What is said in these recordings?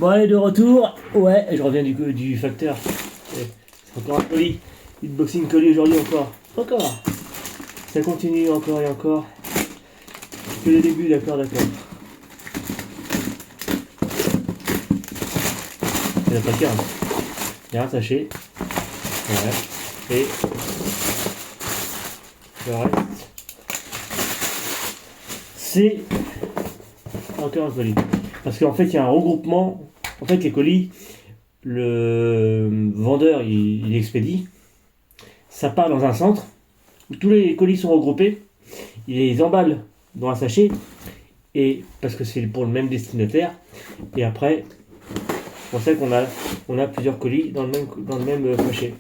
Bon allez, de retour. Ouais, je reviens du facteur. C'est encore un colis. Hitboxing colis aujourd'hui encore. Encore. Ça continue encore et encore. Que le début, d'accord. Il n'y en a pas qu'un. Il y a un sachet. Ouais. Et le reste, c'est encore un colis. Parce qu'en fait, il y a un regroupement. En fait, les colis, le vendeur, il expédie. Ça part dans un centre où tous les colis sont regroupés. Il les emballe dans un sachet. Et parce que c'est pour le même destinataire. Et après, c'est pour ça qu'on a plusieurs colis dans le même sachet.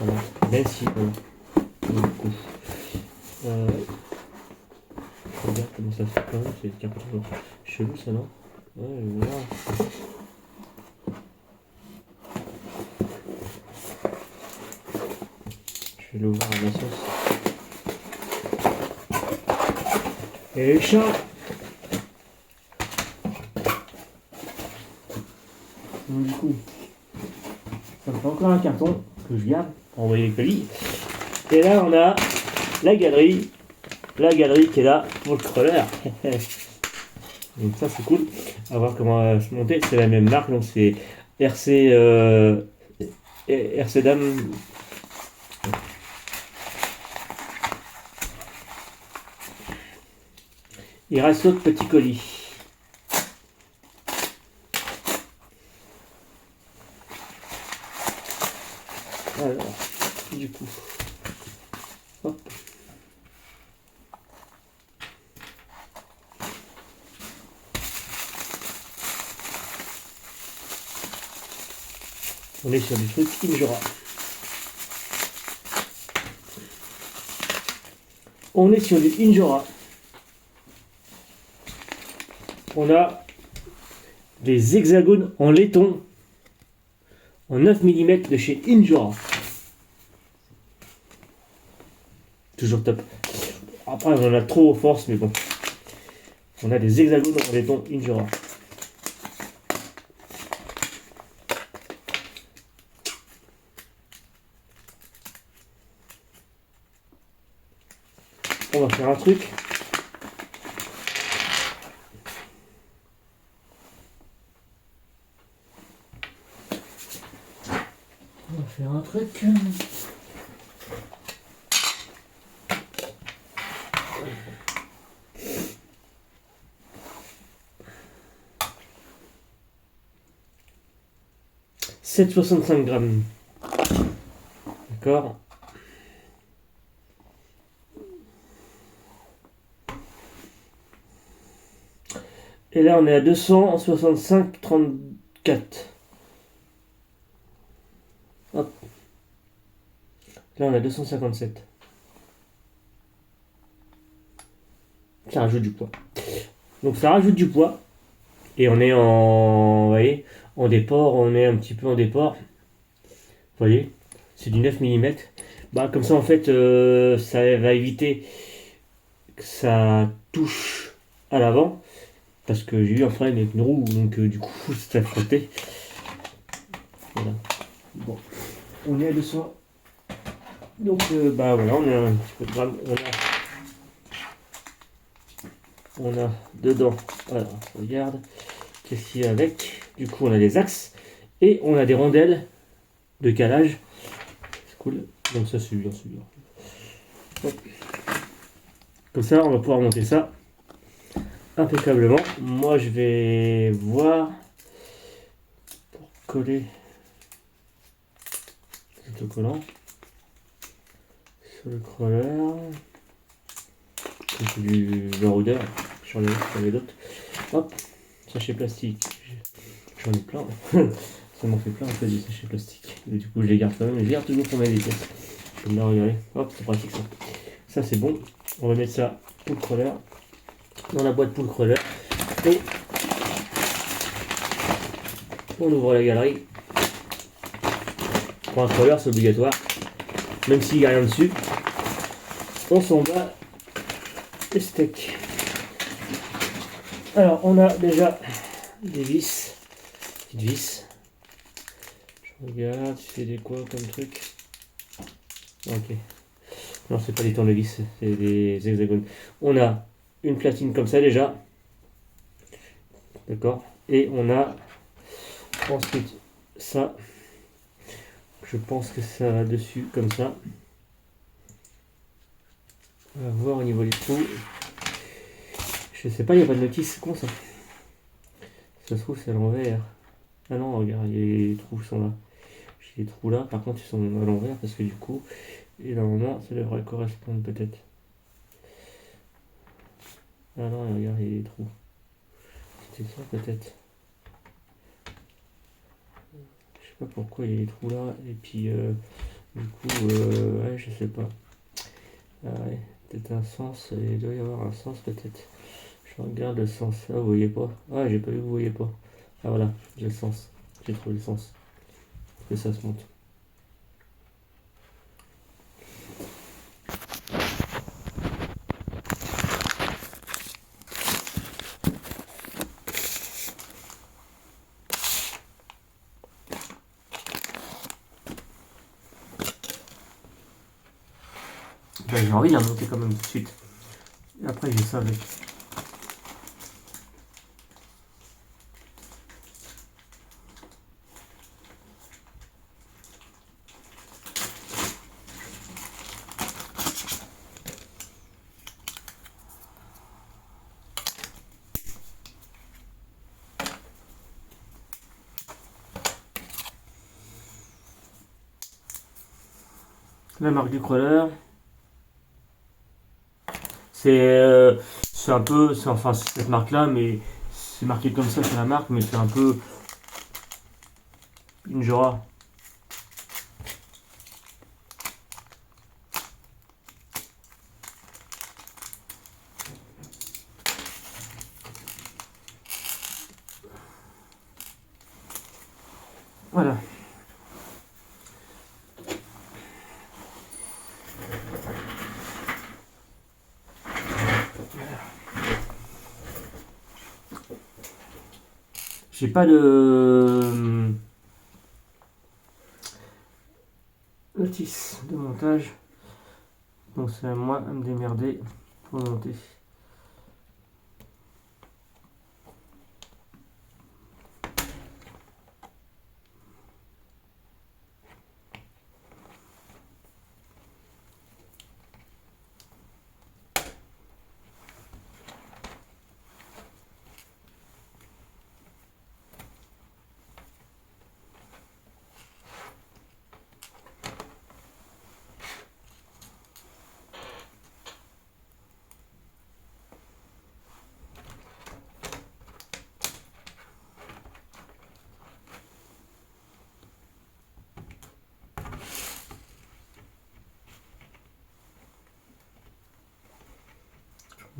Voilà. Même si, du coup, regarde comment ça se fait quand même, c'est un peu chelou ça, non? Ouais, voilà. Je vais l'ouvrir à ma sauce. Et les chats. Donc, du coup, ça me fait encore un carton que je garde pour envoyer les colis. Et là, on a la galerie qui est là pour le crawler. Donc ça, c'est cool. À voir comment se monter. C'est la même marque, donc c'est RC Dame. Il reste d'autres petits colis. Alors, du coup, hop. On est sur du truc Injora. On est sur du Injora. On a des hexagones en laiton en 9 mm de chez Injora. Toujours top. Après, on en a trop aux forces, mais bon. On a des hexagones en laiton Injora. On va faire un truc. On va faire un truc. « 7,65 grammes. D'accord. Et là, on est à 265,34. Hop. Là, on est à 257. Ça rajoute du poids. Donc, ça rajoute du poids. Et on est en... Vous voyez, en déport, on est un petit peu en déport. Vous voyez, c'est du 9 mm. Bah, comme ça, en fait, ça va éviter que ça touche à l'avant. Parce que j'ai eu un problème avec une roue, donc du coup, ça a frotté. Voilà. Bon, on est à 200. Donc, bah voilà, on a un petit peu de gramme. On a dedans, alors, regarde, qu'est-ce qu'il y a avec? Du coup, on a des axes et on a des rondelles de calage. C'est cool. Donc, ça, c'est bien, c'est bien. Hop. Comme ça, on va pouvoir monter ça impeccablement. Moi, je vais voir pour coller autocollant sur le crawler. C'est du baroudeur. J'en ai d'autres. Hop, sachet plastique. J'en ai plein. Ça m'en fait plein en fait des sachets plastiques. Et du coup, je les garde quand même. Je les garde toujours pour mettre des pièces. Comme là, regardez. Hop, c'est pratique ça. Ça, c'est bon. On va mettre ça pour le crawler. Dans la boîte pour le crawler. Et on ouvre la galerie. Pour un crawler, c'est obligatoire. Même s'il n'y a rien dessus. On s'en va les steaks. Alors, on a déjà des vis petite vis. Je regarde, c'est des quoi comme truc. Ok. Non, c'est pas des tournevis, c'est des hexagones. On a une platine comme ça déjà. D'accord. Et on a ensuite ça. Je pense que ça va dessus comme ça. On va voir au niveau des trous. Je sais pas, il n'y a pas de notice. C'est con ça. Ça se trouve, c'est à l'envers. Ah non, regarde, les trous sont là. J'ai les trous là, par contre, ils sont à l'envers parce que du coup, et normalement, ça devrait correspondre peut-être. Ah non, regarde, il y a les trous. C'était ça peut-être. Je sais pas pourquoi il y a les trous là. Et puis, du coup, ouais, je sais pas. Ah ouais, peut-être un sens. Il doit y avoir un sens peut-être. Je regarde le sens. Ah, vous voyez pas. Ah, j'ai pas vu, vous voyez pas. Ah voilà, j'ai le sens. J'ai trouvé le sens. Que ça se monte. Ben, j'ai envie de la monter quand même tout de suite. Et après, j'ai ça avec. La marque du crawler. C'est un peu. Enfin, c'est cette marque-là, mais c'est marqué comme ça sur la marque, mais c'est un peu une Jura. Voilà. J'ai pas de notice de montage. Donc c'est à moi à me démerder pour monter.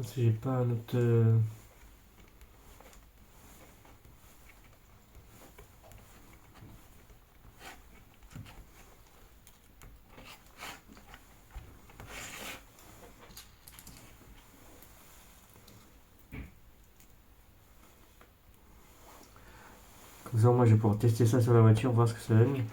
Si j'ai pas un autre. Comme ça, moi je vais pouvoir tester ça sur la voiture, voir ce que ça donne.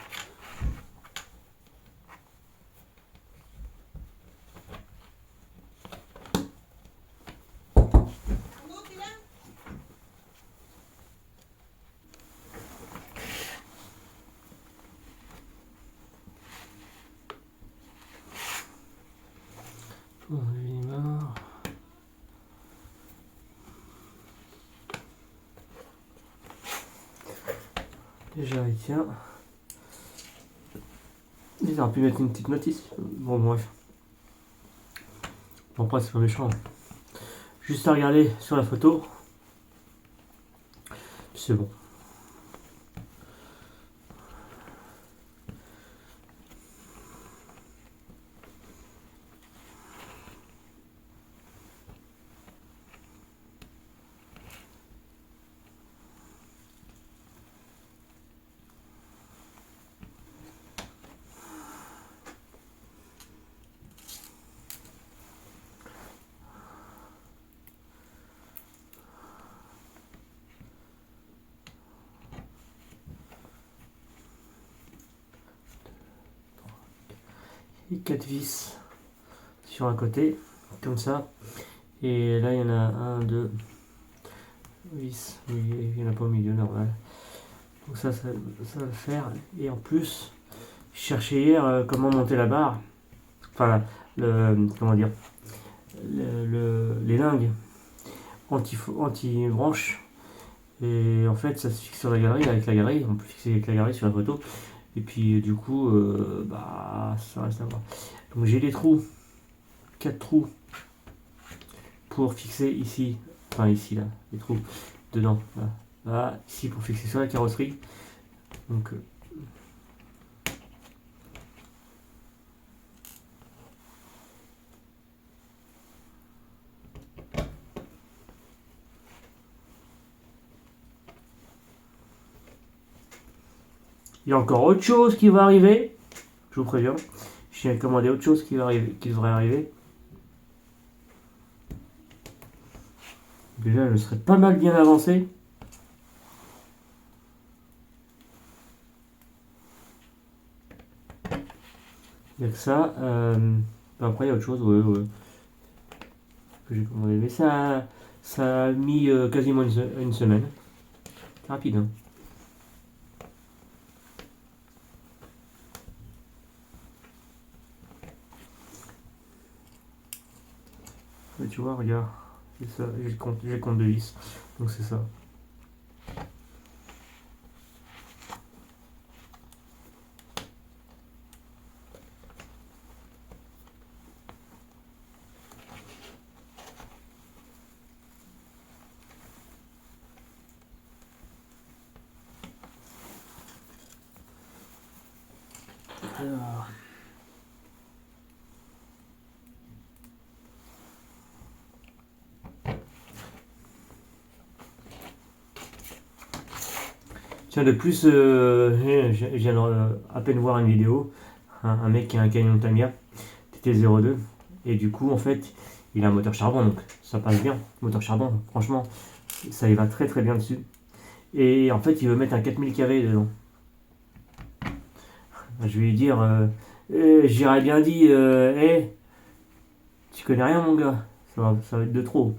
Oh, il est mort. Déjà, il tient. Ils auraient pu mettre une petite notice. Bon, bref. Bon, après, c'est pas méchant. Juste à regarder sur la photo. C'est bon. et 4 vis sur un côté, comme ça. Et là, il y en a un, deux vis, mais il n'y en a pas au milieu, normal. Donc ça va le faire. Et en plus, je cherchais hier comment monter la barre. Enfin, comment dire, les lingues anti-branche. Et en fait, ça se fixe sur la galerie, avec la galerie. On peut fixer avec la galerie sur la photo. Et puis, du coup, ça reste à voir. Donc, j'ai des trous, 4 trous pour fixer ici, enfin ici, là, les trous dedans. Là, ici pour fixer sur la carrosserie. Donc, il y a encore autre chose qui va arriver. Je vous préviens. J'ai commandé autre chose qui devrait arriver. Déjà, je serais pas mal bien avancé. Il y a que ça. Après, il y a autre chose, ouais. Que j'ai commandé. Mais ça a mis quasiment une semaine. C'est rapide, hein. Mais tu vois, regarde. C'est ça. J'ai le compte de vis. Donc c'est ça. Alors. Tiens, de plus, je viens à peine voir une vidéo. Un mec qui a un camion de Tamiya TT02. Et du coup, en fait, il a un moteur charbon, donc ça passe bien. Moteur charbon, franchement, ça y va très très bien dessus. Et en fait, il veut mettre un 4000 kV dedans. Je vais lui dire, j'irais bien dit, tu connais rien, mon gars. Ça va être de trop.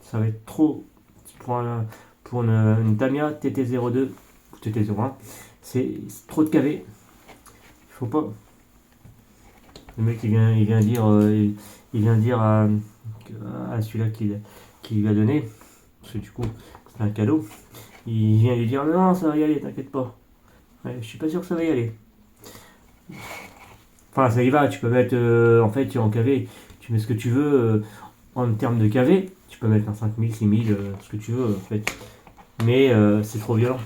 Ça va être trop pour une Tamiya TT02 ou TT01. C'est trop de kV. Il faut pas. Le mec, il vient dire à celui-là qui lui a donné, parce que du coup, c'est un cadeau. Il vient lui dire non, ça va y aller, t'inquiète pas. Ouais, je suis pas sûr que ça va y aller. Enfin, ça y va, tu peux mettre, en fait, tu es en KV, tu mets ce que tu veux en termes de KV. Tu peux mettre un 5000, 6000, ce que tu veux, en fait. Mais c'est trop violent.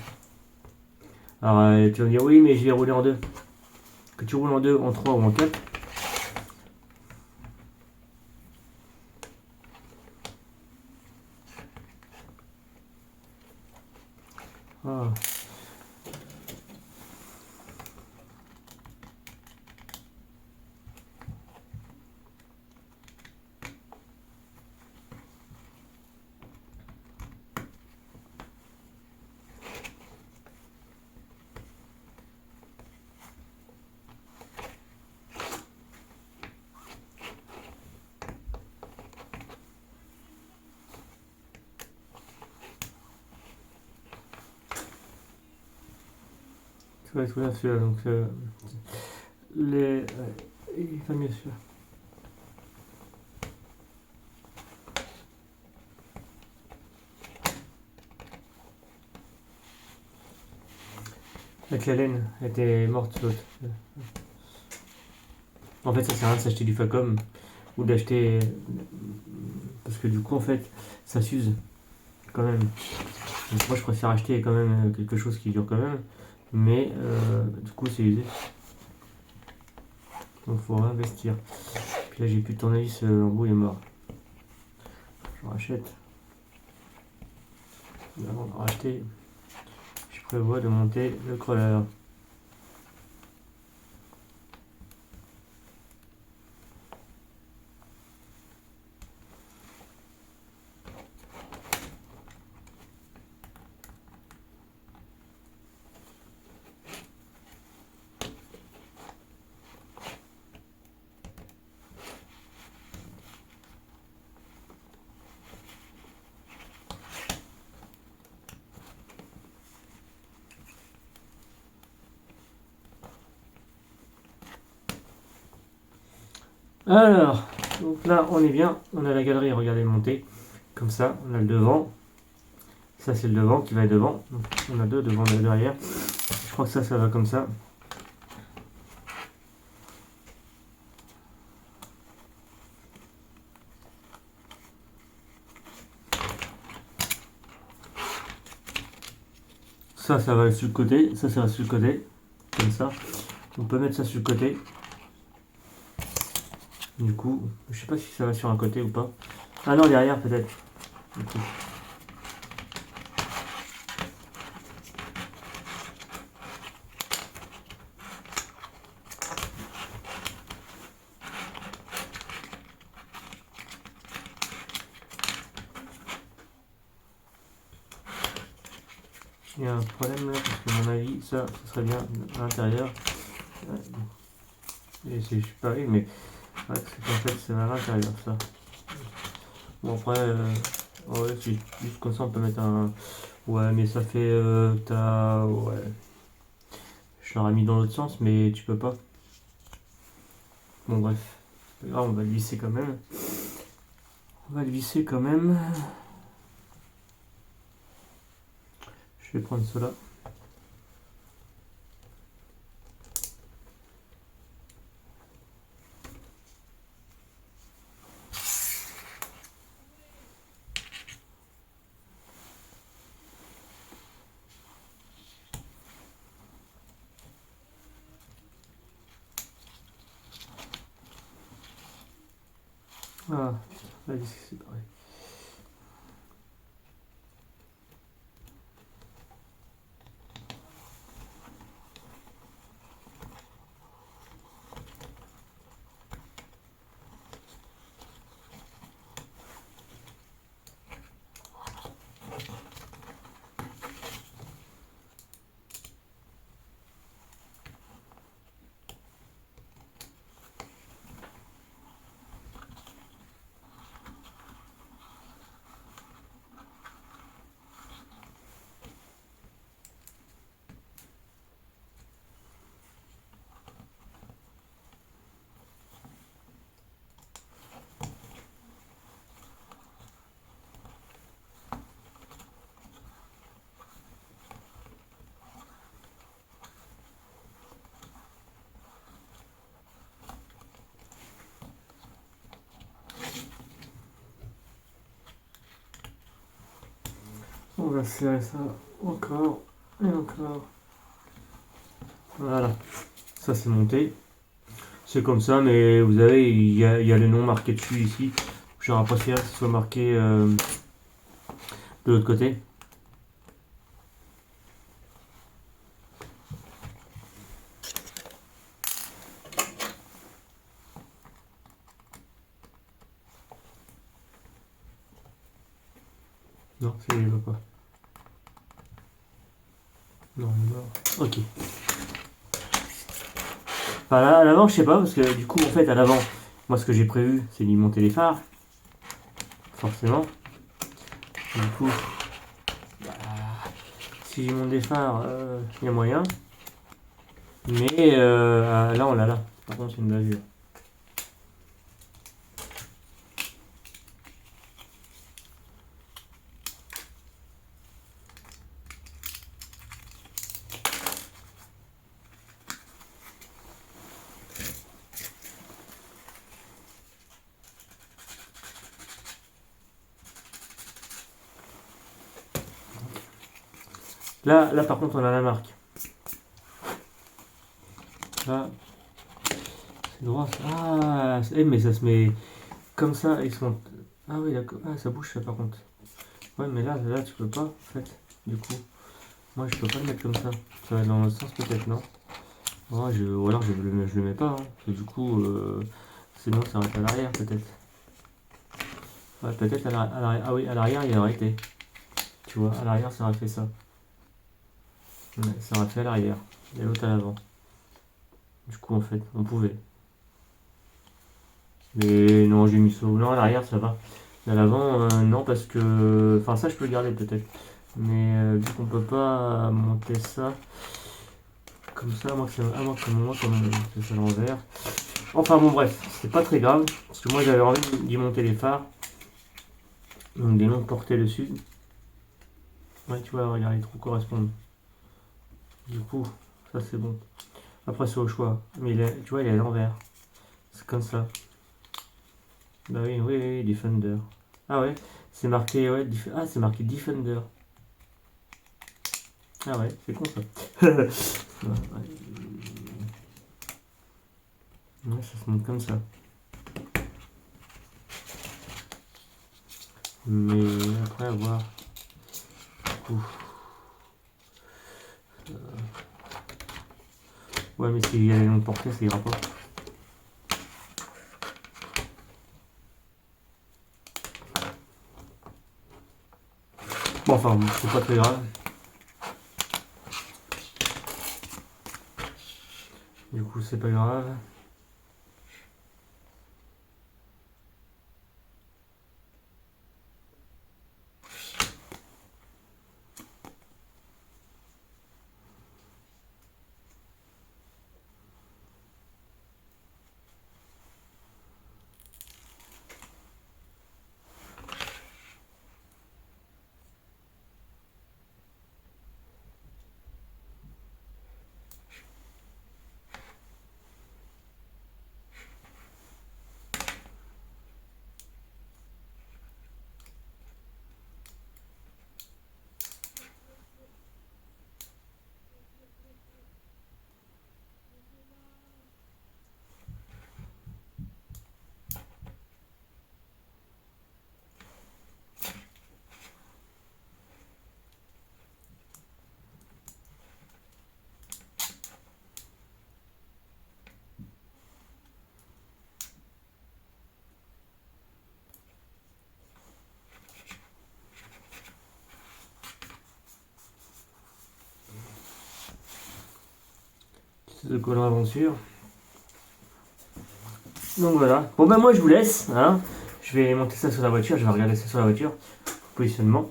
Alors, tu vas me dire, oui, mais je vais rouler en deux. Que tu roules en deux, en 3 ou en 4. Ah. Tu vois, celui-là, donc il va mieux celui-là. Avec la laine, elle était morte l'autre. En fait, ça sert à rien de s'acheter du Facom ou d'acheter. Parce que du coup, en fait, ça s'use quand même. Donc, moi, je préfère acheter quand même quelque chose qui dure quand même. Mais du coup, c'est usé. Donc, faut réinvestir. Puis là, j'ai plus de tournevis, l'embout est mort. Je rachète. Avant de racheter, je prévois de monter le crawler. Alors, donc là, on est bien. On a la galerie, regardez, montée. Comme ça, on a le devant. Ça, c'est le devant qui va être devant. Donc, on a deux devant et deux derrière. Je crois que ça va comme ça. Ça va sur le côté. Ça va sur le côté. Comme ça. On peut mettre ça sur le côté. Du coup, je sais pas si ça va sur un côté ou pas. Ah non, derrière peut-être. Du coup. Il y a un problème là, parce que à mon avis, ça serait bien à l'intérieur. Et c'est pareil, mais ouais, c'est qu'en fait, c'est à l'intérieur ça. Bon, après, ouais, c'est juste comme ça, on peut mettre un. Ouais, mais ça fait. Ouais. Je l'aurais mis dans l'autre sens, mais tu peux pas. Bon, bref. Là, on va le visser quand même. On va le visser quand même. Je vais prendre cela. Ah, putain, là, c'est pareil. On va serrer ça encore et encore. Voilà. Ça, c'est monté. C'est comme ça, mais vous avez, il y a le nom marqué dessus ici. J'aurais préféré que ce soit marqué de l'autre côté. Non, ça y va pas. Non, il est mort. Ok. Enfin, là, à l'avant, je sais pas, parce que du coup, en fait, à l'avant, moi, ce que j'ai prévu, c'est d'y monter les phares. Forcément. Du coup, bah, si j'y monte des phares, il y a moyen. Mais là, on l'a là. Par contre, c'est une bavure. Là, par contre, on a la marque. Là, c'est droit. Ah, mais ça se met comme ça. Ils sont. Ah oui, d'accord. Ah, ça bouge ça par contre. Ouais, mais là, tu peux pas, en fait. Du coup, moi, je peux pas le mettre comme ça. Ça va dans l'autre sens, peut-être, non? Ouais, ou alors, je le mets pas. Hein. Parce que du coup, sinon, ça arrête à l'arrière, peut-être. Ouais, peut-être à l'arrière. Ah oui, à l'arrière, il aurait été. Tu vois, à l'arrière, ça aurait fait ça. Ouais, ça aurait fait à l'arrière. Et l'autre à l'avant. Du coup, en fait, on pouvait. Mais non, j'ai mis ça. Non, à l'arrière, ça va. À l'avant, non, parce que. Enfin, ça, je peux le garder peut-être. Mais vu qu'on peut pas monter ça comme ça, moi, que c'est moi comme que c'est à l'envers. Enfin bon bref, c'est pas très grave, parce que moi j'avais envie d'y monter les phares. Donc des longues portées dessus. Ouais, tu vois, regarde, les trous correspondent. Du coup, ça c'est bon. Après c'est au choix. Mais tu vois, il est à l'envers. C'est comme ça. Bah oui, oui, oui, Defender. Ah ouais, c'est marqué, ouais, ah c'est marqué Defender. Ah ouais, c'est con ça. Ouais, ça se monte comme ça. Mais après à voir. Ouf. Ouais, mais s'il y a les longues portées, ça ira pas. Bon, enfin, c'est pas très grave. Du coup, c'est pas grave. C'est de Colin Aventure. Donc voilà. Bon ben moi je vous laisse. Hein. Je vais monter ça sur la voiture. Je vais regarder ça sur la voiture. Positionnement.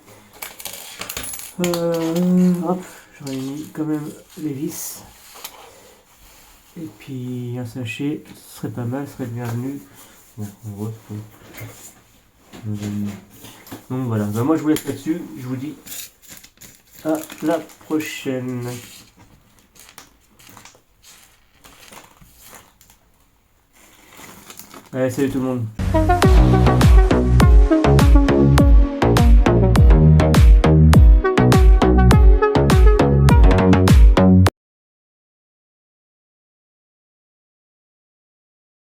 Hop. J'aurais mis quand même les vis. Et puis un sachet. Ce serait pas mal. Ce serait bienvenu. Bon, en gros, donc voilà. Ben moi je vous laisse là-dessus. Je vous dis à la prochaine. Allez, salut tout le monde.